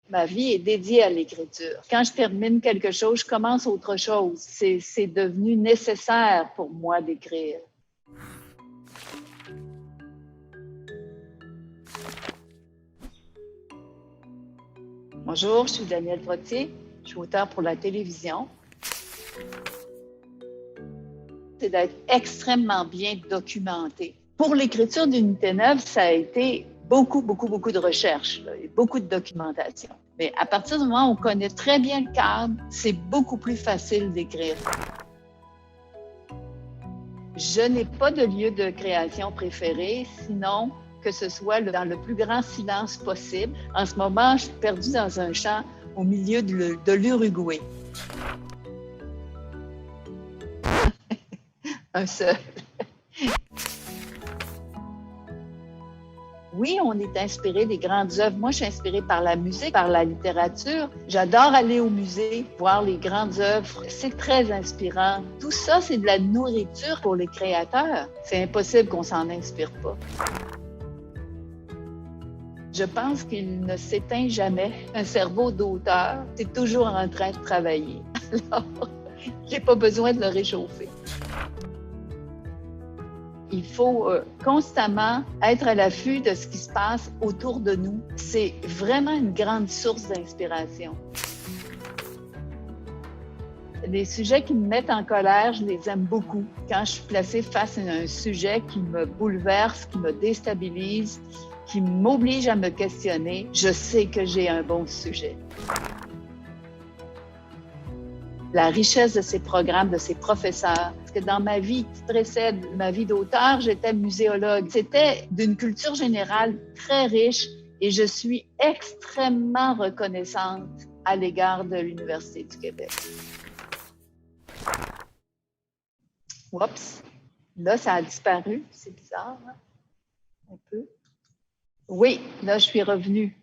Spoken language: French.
Ma vie est dédiée à l'écriture. Quand je termine quelque chose, je commence autre chose. C'est devenu nécessaire pour moi d'écrire. Bonjour, je suis Danielle Trottier. Je suis auteure pour la télévision. C'est d'être extrêmement bien documenté. Pour l'écriture d'Unité 9, ça a été beaucoup de recherches, et beaucoup de documentation. Mais à partir du moment où on connaît très bien le cadre, c'est beaucoup plus facile d'écrire. Je n'ai pas de lieu de création préféré, sinon que ce soit dans le plus grand silence possible. En ce moment, je suis perdue dans un champ au milieu de l'Uruguay. Un seul. Oui, on est inspiré des grandes œuvres. Moi, je suis inspirée par la musique, par la littérature. J'adore aller au musée, voir les grandes œuvres. C'est très inspirant. Tout ça, c'est de la nourriture pour les créateurs. C'est impossible qu'on s'en inspire pas. Je pense qu'il ne s'éteint jamais. Un cerveau d'auteur, c'est toujours en train de travailler. Alors, j'ai pas besoin de le réchauffer. Il faut constamment être à l'affût de ce qui se passe autour de nous. C'est vraiment une grande source d'inspiration. Les sujets qui me mettent en colère, je les aime beaucoup. Quand je suis placée face à un sujet qui me bouleverse, qui me déstabilise, qui m'oblige à me questionner, je sais que j'ai un bon sujet. La richesse de ces programmes, de ces professeurs. Parce que dans ma vie qui précède ma vie d'auteur, j'étais muséologue. C'était d'une culture générale très riche et je suis extrêmement reconnaissante à l'égard de l'Université du Québec. Oups! Là, ça a disparu. C'est bizarre, hein? Un peu. Oui, là, je suis revenue.